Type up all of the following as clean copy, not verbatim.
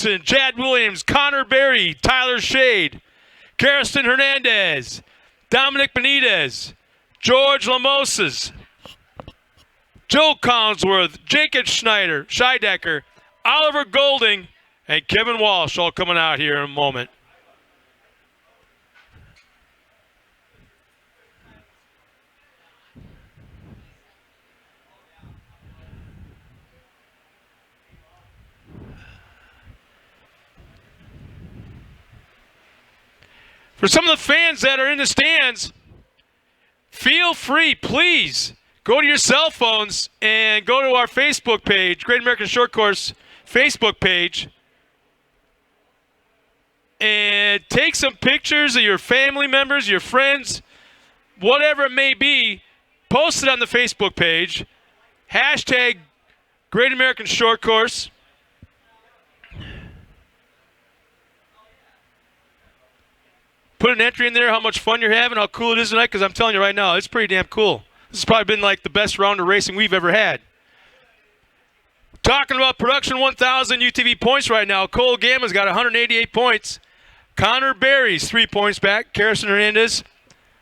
Hodgson, Chad Williams, Connor Berry, Tyler Shade, Karsten Hernandez, Dominic Benitez, George Lamoses, Joe Collinsworth, Jacob Scheidecker, Oliver Golding, and Kevin Walsh all coming out here in a moment. For some of the fans that are in the stands, feel free, please, go to your cell phones and go to our Facebook page, Great American Short Course Facebook page, and take some pictures of your family members, your friends, whatever it may be, post it on the Facebook page, hashtag Great American Short Course. Put an entry in there, how much fun you're having, how cool it is tonight, because I'm telling you right now, it's pretty damn cool. This has probably been like the best round of racing we've ever had. Talking about Production 1000 UTV points right now, Cole Gamma's got 188 points. Connor Berry's 3 points back. Karsten Hernandez,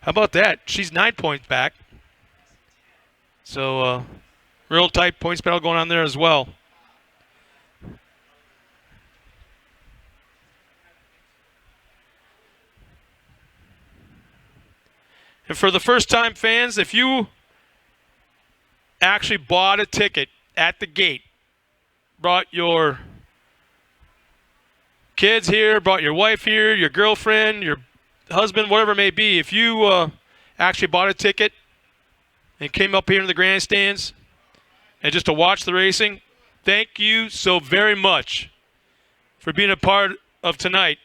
how about that? She's 9 points back. So, real tight points battle going on there as well. And for the first-time fans, if you actually bought a ticket at the gate, brought your kids here, brought your wife here, your girlfriend, your husband, whatever it may be, if you actually bought a ticket and came up here in the grandstands and just to watch the racing, thank you so very much for being a part of tonight.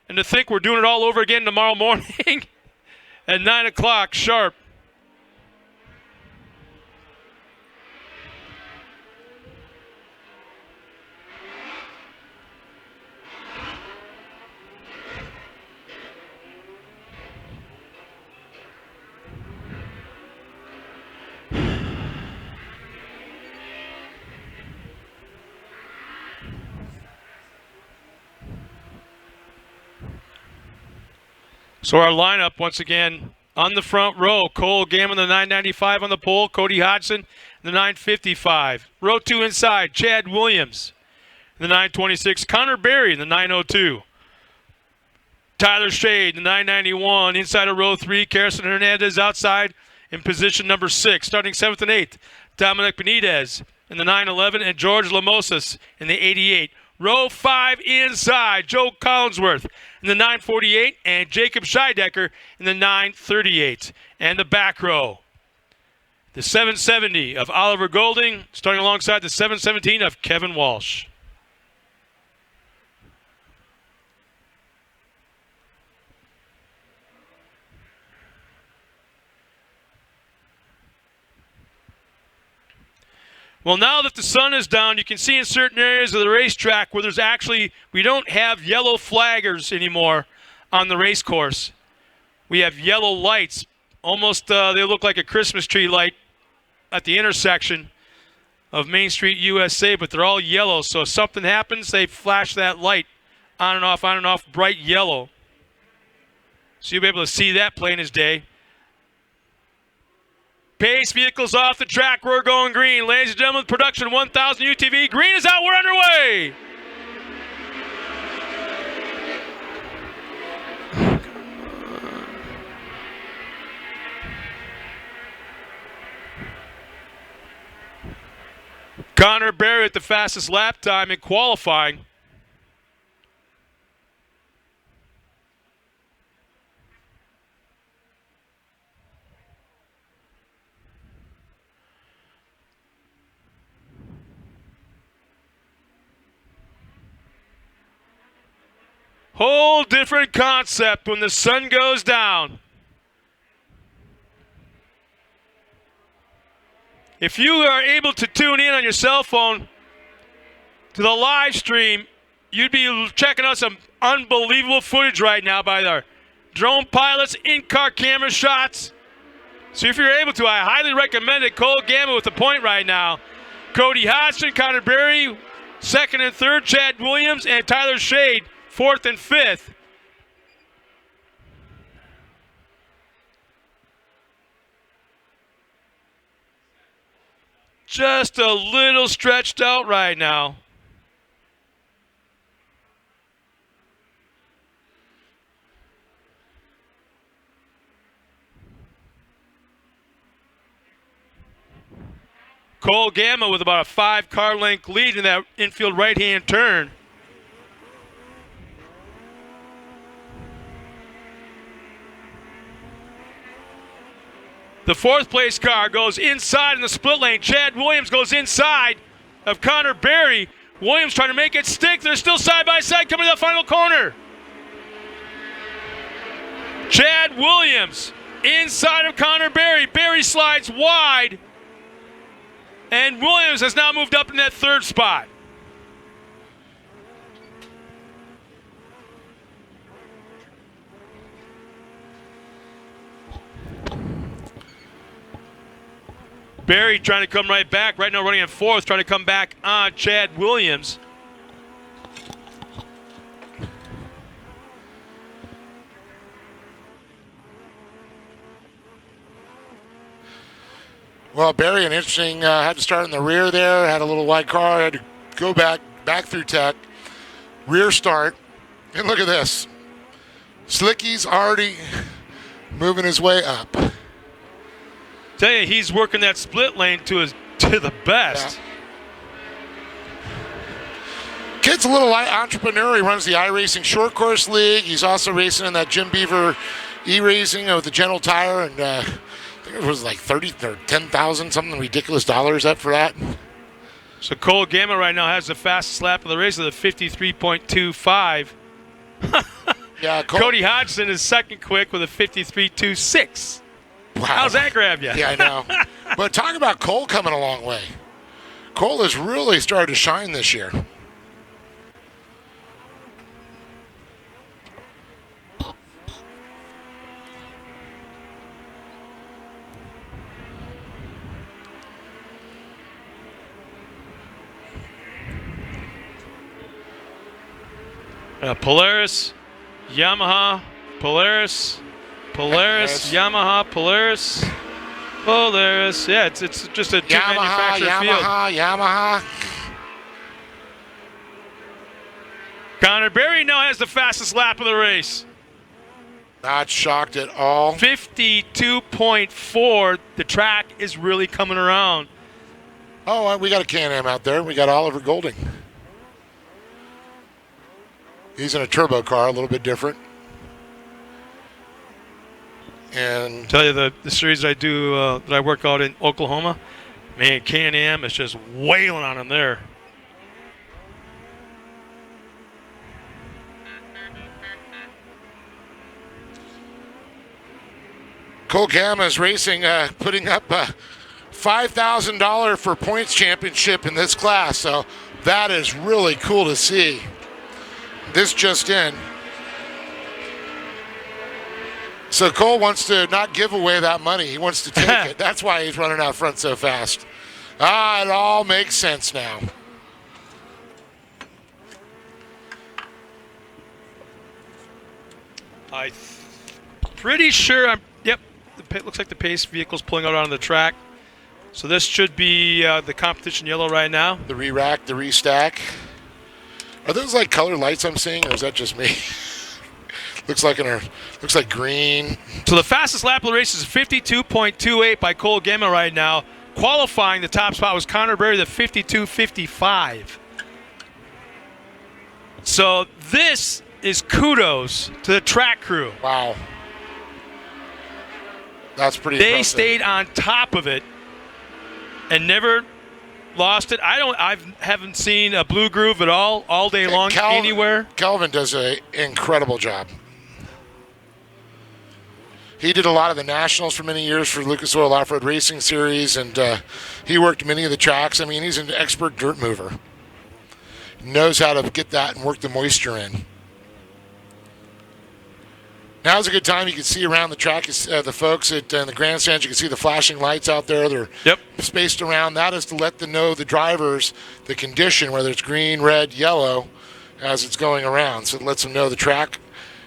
And to think we're doing it all over again tomorrow morning at 9 o'clock sharp. So our lineup, once again, on the front row, Cole Gammon, the 995 on the pole, Cody Hodgson, the 955. Row 2 inside, Chad Williams, the 926, Connor Berry, the 902. Tyler Shade, the 991. Inside of row 3, Karsten Hernandez outside in position number 6. Starting 7th and 8th, Dominic Benitez in the 911 and George Lamoses in the 88. Row 5 inside, Joe Collinsworth in the 948 and Jacob Scheidecker in the 938. And the back row, the 770 of Oliver Golding, starting alongside the 717 of Kevin Walsh. Well, now that the sun is down, you can see in certain areas of the racetrack where there's actually, we don't have yellow flaggers anymore on the race course. We have yellow lights. Almost, they look like a Christmas tree light at the intersection of Main Street USA, but they're all yellow. So if something happens, they flash that light on and off, bright yellow. So you'll be able to see that plain as day. Pace vehicles off the track. We're going green. Ladies and gentlemen, Production 1000 UTV. Green is out. We're underway. Connor Berry at the fastest lap time in qualifying. Whole different concept when the sun goes down. If you are able to tune in on your cell phone to the live stream, you'd be checking out some unbelievable footage right now by our drone pilots, in-car camera shots. So if you're able to, I highly recommend it. Cole Gammon with the point right now. Cody Hodgson, Connor Berry, Second and third, Chad Williams and Tyler Shade, fourth and fifth. Just a little stretched out right now. Cole Gamma with about a 5-car length lead in that infield right-hand turn. The fourth place car goes inside in the split lane. Chad Williams goes inside of Connor Berry. Williams trying to make it stick. They're still side by side coming to the final corner. Chad Williams inside of Connor Berry. Berry slides wide. And Williams has now moved up in that third spot. Berry trying to come right back. Right now running in fourth, trying to come back on Chad Williams. Well, Berry, an interesting, had to start in the rear there, had a little wide car, had to go back through tech, rear start, and look at this. Slicky's already moving his way up. Tell you, he's working that split lane to the best. Yeah. Kid's a little entrepreneur. He runs the iRacing Short Course League. He's also racing in that Jim Beaver e-racing with the General Tire, and I think it was like 30 or 10,000, something ridiculous dollars up for that. So Cole Gamma right now has the fastest lap of the race of the 53.25. Yeah, Cody Hodgson is second quick with a 53.26. Wow. How's that grab you? Yeah, I know. But talk about Cole coming a long way. Cole has really started to shine this year. Polaris, Yamaha, Polaris, Yamaha, Polaris. Yeah, it's just a two-manufacturer field. Yamaha. Connor Berry now has the fastest lap of the race. Not shocked at all. 52.4. The track is really coming around. Oh, we got a Can-Am out there. We got Oliver Golding. He's in a turbo car, a little bit different. And tell you the series that I do that I work out in Oklahoma, man, Can-Am is just wailing on him there. Cole Gamma is racing, putting up a $5,000 for points championship in this class. So that is really cool to see. This just in. So Cole wants to not give away that money. He wants to take it. That's why he's running out front so fast. It all makes sense now. Pretty sure yep, it looks like the pace vehicle's pulling out on the track. So this should be the competition yellow right now. The re-rack, the restack. Are those like color lights I'm seeing, or is that just me? looks like green. So the fastest lap of the race is 52.28 by Cole Gamma right now. Qualifying, the top spot was Connor Berry, the 52.55. So this is kudos to the track crew. Wow. That's pretty They impressive. stayed on top of it and never lost it. I haven't seen a blue groove at all day long anywhere. Calvin does an incredible job. He did a lot of the nationals for many years for Lucas Oil Off-Road Racing Series, and he worked many of the tracks. I mean, he's an expert dirt mover. Knows how to get that and work the moisture in. Now's a good time. You can see around the track, the folks at the grandstands, you can see the flashing lights out there. They're spaced around. That is to let them know the drivers the condition, whether it's green, red, yellow, as it's going around. So it lets them know the track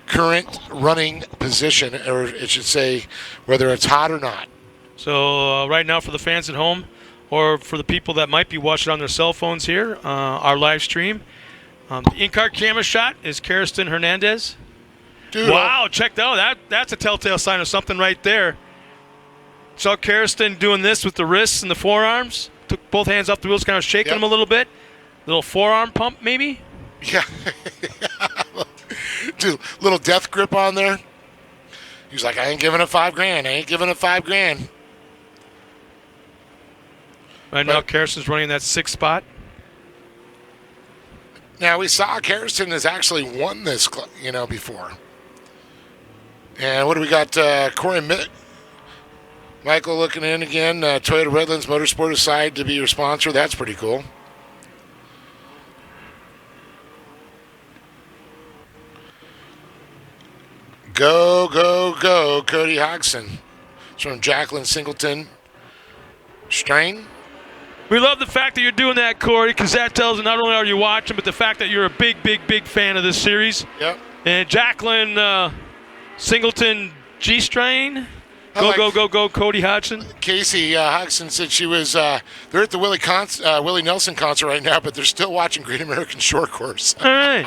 current running position, or it should say whether it's hot or not. So right now for the fans at home, or for the people that might be watching on their cell phones here, our live stream, the in-car camera shot is Kirsten Hernandez. Dude, wow, check that out. That's a telltale sign of something right there. Saw Kirsten doing this with the wrists and the forearms. Took both hands off the wheels, kind of shaking them a little bit. Little forearm pump, maybe? Yeah. Dude, little death grip on there. He's like, I ain't giving it $5,000. I ain't giving it $5,000. Right now, Kirsten's running that 6th spot. Now, we saw Kirsten has actually won this, before. And what do we got? Corey Michael looking in again. Toyota Redlands Motorsport aside to be your sponsor. That's pretty cool. Go, go, go, Cody Hodgson. It's from Jacqueline Singleton. Strain. We love the fact that you're doing that, Corey, because that tells us not only are you watching, but the fact that you're a big, big, big fan of this series. Yep. And Jacqueline Singleton G-Strain. Go, Cody Hodgson. Casey Hodgson said she was, they're at the Willie Nelson concert right now, but they're still watching Great American Short Course. All right.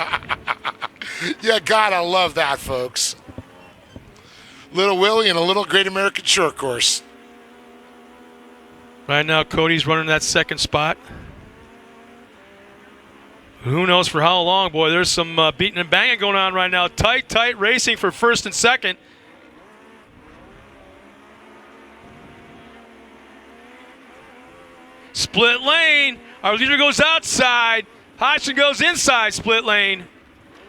Yeah, gotta love that, folks. Little Willie and a little Great American Short Course. Right now, Cody's running that 2nd spot. Who knows for how long, boy. There's some beating and banging going on right now. Tight racing for 1st and 2nd. Split lane. Our leader goes outside. Hodgson goes inside split lane.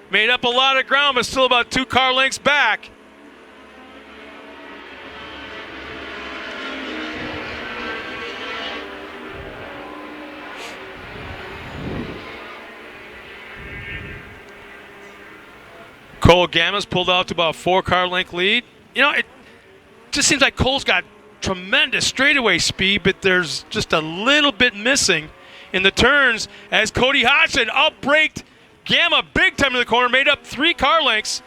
Made up a lot of ground, but still about 2 car lengths back. Cole Gamma's pulled out to about 4 car length lead. It just seems like Cole's got tremendous straightaway speed, but there's just a little bit missing in the turns as Cody Hodgson outbraked Gamma big time in the corner, made up 3 car lengths.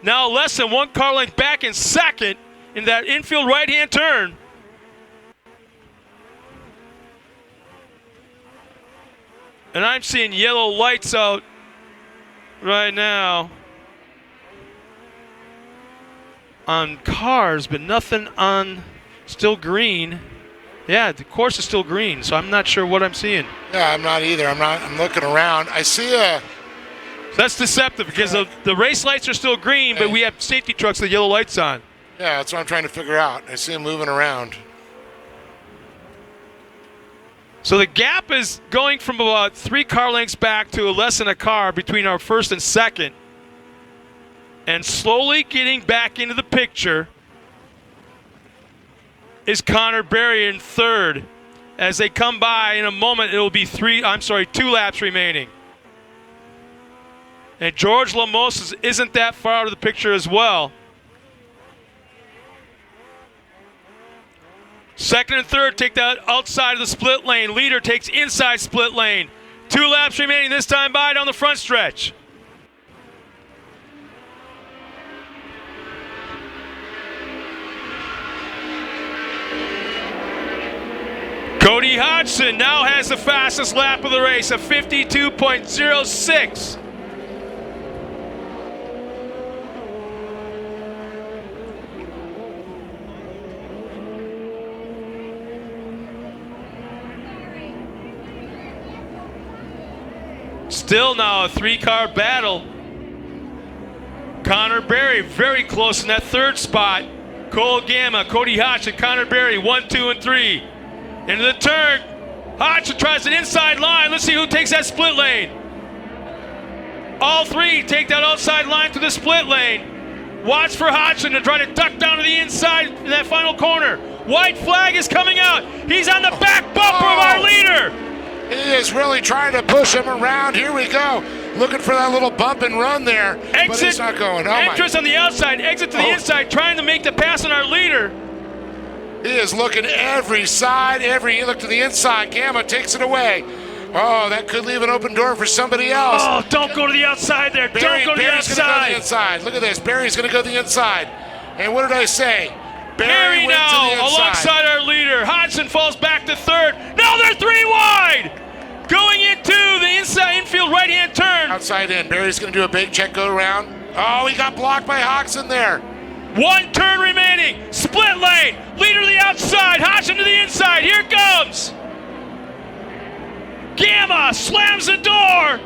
Now less than 1 car length back in 2nd in that infield right-hand turn. And I'm seeing yellow lights out right now on cars, but nothing on still green. Yeah, the course is still green, so I'm not sure what I'm seeing. Yeah, I'm not either. I'm looking around. I see That's deceptive because the race lights are still green, but we have safety trucks with yellow lights on. Yeah, that's what I'm trying to figure out. I see them moving around. So the gap is going from about 3 car lengths back to less than a car between our 1st and 2nd. And slowly getting back into the picture is Connor Berry in 3rd. As they come by in a moment, it will be 2 laps remaining. And George Lamos isn't that far out of the picture as well. 2nd and 3rd take that outside of the split lane. Leader takes inside split lane. 2 laps remaining this time by down the front stretch. Cody Hodgson now has the fastest lap of the race, a 52.06. Still now a 3-car battle. Connor Berry very close in that 3rd spot. Cole Gamma, Cody Hodgson, Connor Berry, 1, 2, and 3. Into the turn. Hodgson tries an inside line. Let's see who takes that split lane. All 3 take that outside line to the split lane. Watch for Hodgson to try to duck down to the inside in that final corner. White flag is coming out. He's on the back bumper of our leader. He is really trying to push him around. Here we go. looking for that little bump and run there, but it's not going. Oh, entrance on the outside, exit to the inside, trying to make the pass on our leader. He is looking every side, look to the inside. Gamma takes it away. Oh, that could leave an open door for somebody else. Oh, don't go to the outside there. Don't go to the outside. Barry's going to go to the inside. Look at this. Barry's going to go to the inside. And what did I say? Barry went now to the inside. Alongside our leader. Hodgson falls back to third. Now they're 3 wide. Going into the inside infield right-hand turn. Outside in. Barry's going to do a big check, go around. Oh, he got blocked by Hodgson there. 1 turn remaining. Split lane. Leader to the outside. Hodgson to the inside. Here it comes. Gamma slams the door.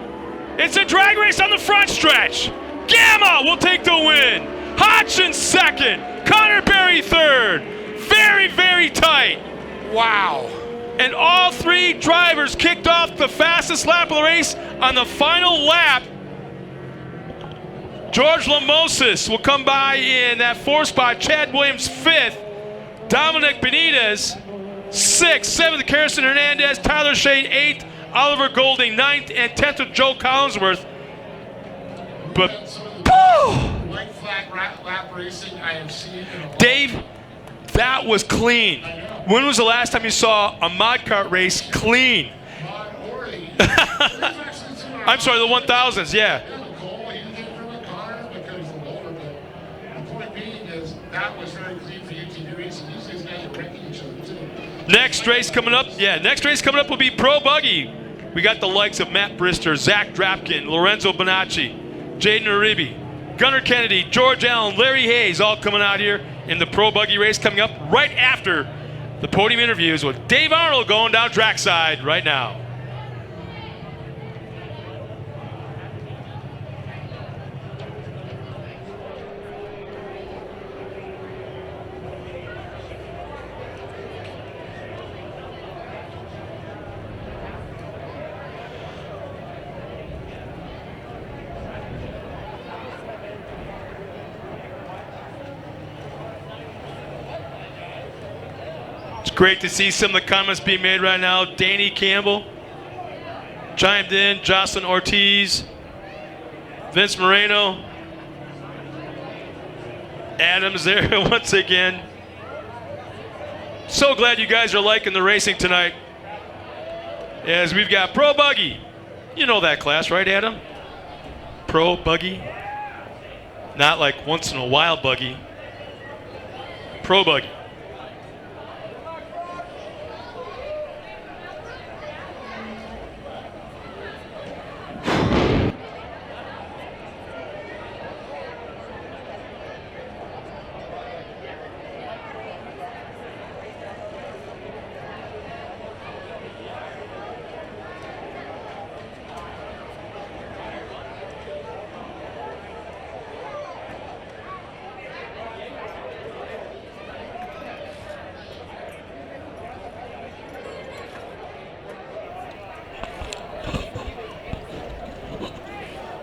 It's a drag race on the front stretch. Gamma will take the win. Hodgson second. Connor Berry third. Very, very tight. Wow. And all 3 drivers kicked off the fastest lap of the race on the final lap. George Lamosis will come by in that 4th spot. Chad Williams 5th. Dominic Benitez 6th. 7th, Harrison Hernandez. Tyler Shade 8th. Oliver Golding 9th and 10th with Joe Collinsworth. But White flag lap racing I have seen. Dave, that was clean. When was the last time you saw a mod kart race clean? I'm sorry, the 1000s, yeah. That was very clean for UTV racing. These guys are breaking each other too. Next race coming up will be Pro Buggy. We got the likes of Matt Brister, Zach Drapkin, Lorenzo Bonacci, Jaden Uribe, Gunnar Kennedy, George Allen, Larry Hayes, all coming out here in the Pro Buggy race coming up right after the podium interviews with Dave Arnold going down trackside right now. Great to see some of the comments being made right now. Danny Campbell chimed in, Jocelyn Ortiz, Vince Moreno, Adams there once again. So glad you guys are liking the racing tonight. As we've got Pro Buggy. You know that class, right, Adam? Pro Buggy. Not like once in a while buggy. Pro Buggy.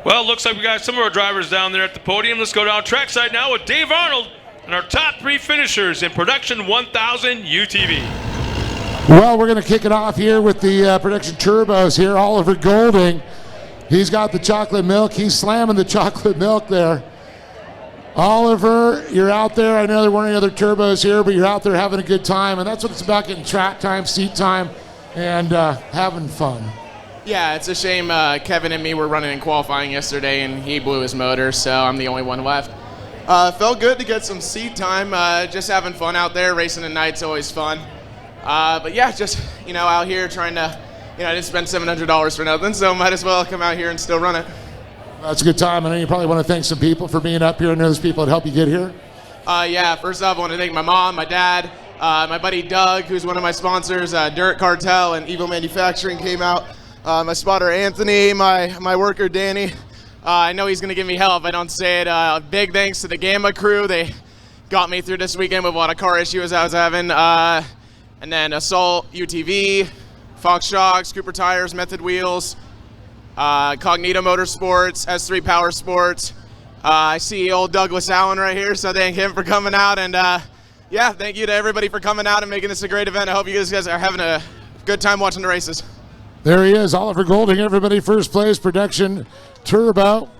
Well, looks like we got some of our drivers down there at the podium. Let's go down trackside now with Dave Arnold and our top 3 finishers in Production 1000 UTV. Well, we're going to kick it off here with the Production Turbos here. Oliver Golding, he's got the chocolate milk. He's slamming the chocolate milk there. Oliver, you're out there. I know there weren't any other turbos here, but you're out there having a good time, and that's what it's about, getting track time, seat time, and having fun. Yeah, it's a shame Kevin and me were running in qualifying yesterday and he blew his motor, so I'm the only one left. Felt good to get some seat time, just having fun out there. Racing at night's always fun. But yeah, just, out here trying to, I didn't spend $700 for nothing, so might as well come out here and still run it. That's a good time. I know you probably want to thank some people for being up here. I know there's people that help you get here. Yeah, first off, I want to thank my mom, my dad, my buddy Doug, who's one of my sponsors, Dirt Cartel and Evil Manufacturing came out. My spotter Anthony, my worker Danny. I know he's going to give me help if I don't say it. Big thanks to the Gamma crew. They got me through this weekend with a lot of car issues I was having. And then Assault, UTV, Fox Shocks, Cooper Tires, Method Wheels, Cognito Motorsports, S3 Power Sports. I see old Douglas Allen right here, so thank him for coming out. And yeah, thank you to everybody for coming out and making this a great event. I hope you guys are having a good time watching the races. There he is, Oliver Golding, everybody. First place, Production turbo.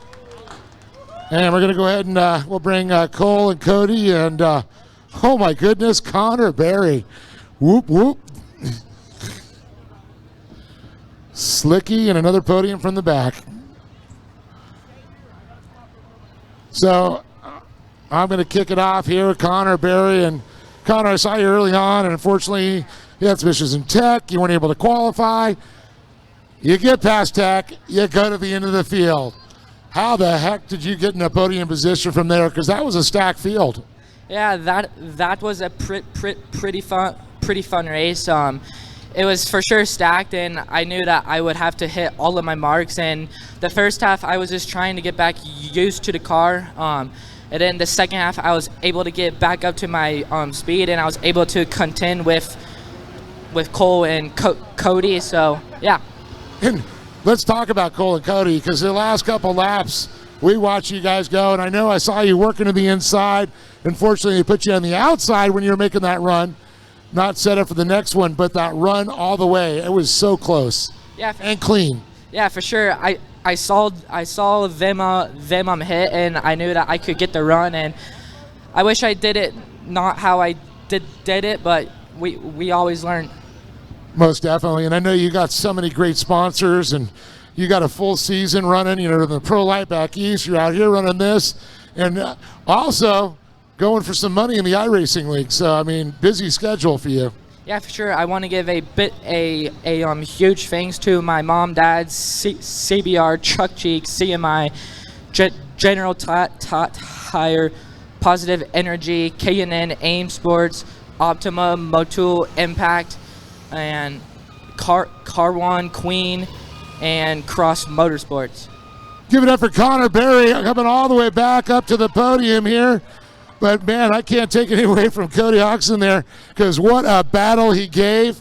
And we're going to go ahead and we'll bring Cole and Cody and, oh my goodness, Connor Berry. Whoop, whoop. Slicky and another podium from the back. So I'm going to kick it off here with Connor Berry. And Connor, I saw you early on, and unfortunately you had some issues in tech. You weren't able to qualify. You get past tech, you go to the end of the field. How the heck did you get in a podium position from there? Because that was a stacked field. Yeah, that was a pretty fun race. It was for sure stacked, and I knew that I would have to hit all of my marks. And the first half, I was just trying to get back used to the car. And then the second half, I was able to get back up to my speed, and I was able to contend with Cole and Cody. So yeah. And let's talk about Cole and Cody, because the last couple laps, we watched you guys go, and I know I saw you working to the inside. Unfortunately, they put you on the outside when you were making that run. Not set up for the next one, but that run all the way, it was so close. Yeah, and clean. Yeah, for sure. I saw them hit, and I knew that I could get the run. And I wish I did it not how I did it, but we always learn. Most definitely, and I know you got so many great sponsors, and you got a full season running. You know, the Pro Light back east. You're out here running this, and also going for some money in the iRacing League. So, I mean, busy schedule for you. Yeah, for sure. I want to give a huge thanks to my mom, dad, CBR, Chuck Cheek, CMI, General Tire, Positive Energy, K&N, AIM Sports, Optima, Motul, Impact, and Car One, Queen, and Cross Motorsports. Give it up for Connor Berry coming all the way back up to the podium here. But, man, I can't take it away from Cody Hodgson there, because what a battle he gave.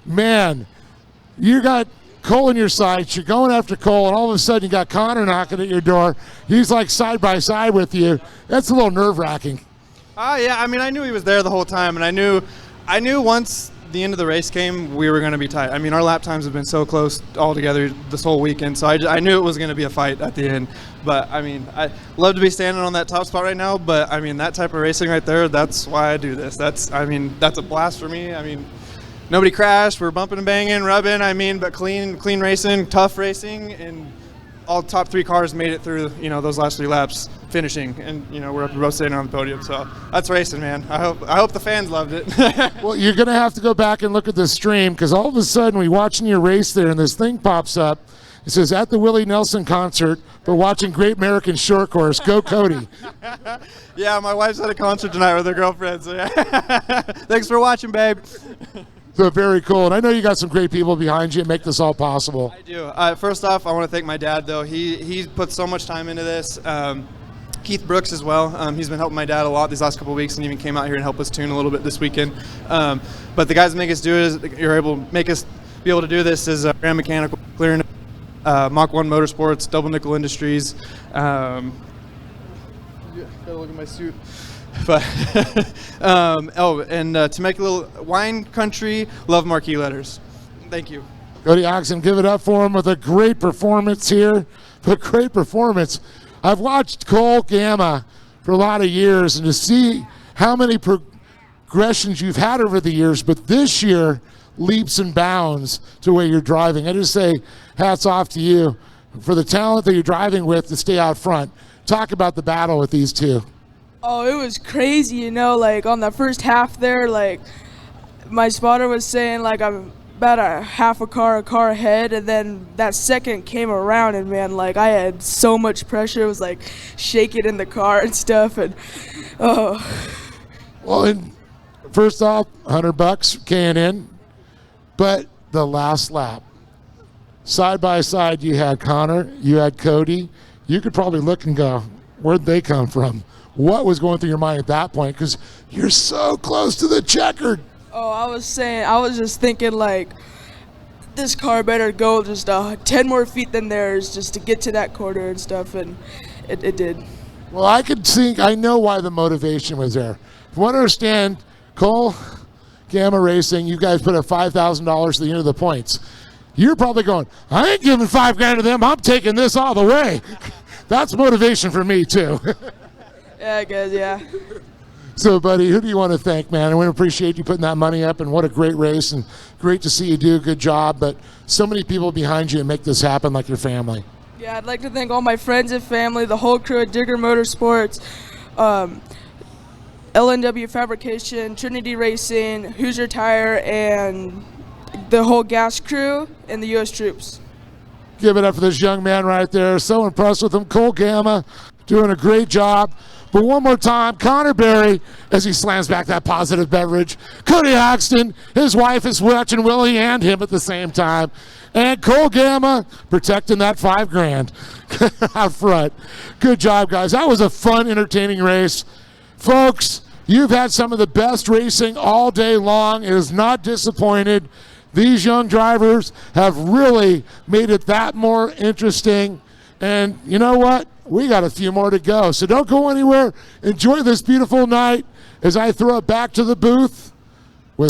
Man, you got Cole on your side. You're going after Cole, and all of a sudden you got Connor knocking at your door. He's like side by side with you. That's a little nerve-wracking. Yeah, I mean, I knew he was there the whole time, and I knew once the end of the race came, we were going to be tight. I mean, our lap times have been so close all together this whole weekend, so I knew it was going to be a fight at the end. But, I mean, I love to be standing on that top spot right now, but, I mean, that type of racing right there, that's why I do this. That's a blast for me. I mean, nobody crashed. We're bumping and banging, rubbing, but clean racing, tough racing, and all top three cars made it through, those last 3 laps finishing, and, we're both sitting on the podium. So that's racing, man. I hope the fans loved it. Well, you're going to have to go back and look at the stream, because all of a sudden we watching your race there, and this thing pops up. It says, at the Willie Nelson concert, but watching Great American Short Course. Go Cody. Yeah, my wife's at a concert tonight with her girlfriend, so yeah. Thanks for watching, babe. So very cool. And I know you got some great people behind you to make this all possible. I do. First off, I want to thank my dad, though. He put so much time into this. Keith Brooks as well. He's been helping my dad a lot these last couple of weeks, and even came out here and helped us tune a little bit this weekend. But the guys that make us do it, you're able to make us be able to do this is Grand Mechanical, Clearing, Mach 1 Motorsports, Double Nickel Industries. Gotta look at my suit. But to make a little Wine Country, Love Marquee Letters. Thank you. Cody Hodgson, give it up for him with a great performance here. But great performance. I've watched Cole Gamma for a lot of years, and to see how many progressions you've had over the years, but this year, leaps and bounds to where you're driving. I just say hats off to you for the talent that you're driving with to stay out front. Talk about the battle with these two. Oh, it was crazy, like on the first half there, my spotter was saying I'm about a half a car ahead, and then that second came around, and man, I had so much pressure. It was shaking in the car and stuff, and oh. Well, and first off, $100 K&N, but the last lap, side by side, you had Connor, you had Cody. You could probably look and go, where'd they come from? What was going through your mind at that point? Because you're so close to the checkered. Oh, I was just thinking this car better go just 10 more feet than theirs just to get to that corner and stuff, and it did. Well, I know why the motivation was there. From what I understand, Cole, Gamma Racing, you guys put up $5,000 to the end of the points. You're probably going, I ain't giving $5,000 to them. I'm taking this all the way. That's motivation for me, too. Yeah, good, yeah. So, buddy, who do you want to thank, man? I want to appreciate you putting that money up, and what a great race, and great to see you do a good job. But so many people behind you make this happen, like your family. Yeah, I'd like to thank all my friends and family, the whole crew at Digger Motorsports, LNW Fabrication, Trinity Racing, Hoosier Tire, and the whole gas crew and the U.S. troops. Give it up for this young man right there. So impressed with him. Cole Gamma doing a great job. But one more time, Connor Berry, as he slams back that positive beverage. Cody Hoxton, his wife is watching Willie and him at the same time. And Cole Gamma protecting that $5,000 out front. Good job, guys. That was a fun, entertaining race. Folks, you've had some of the best racing all day long. It is not disappointed. These young drivers have really made it that more interesting. And you know what? We got a few more to go. So don't go anywhere. Enjoy this beautiful night as I throw it back to the booth.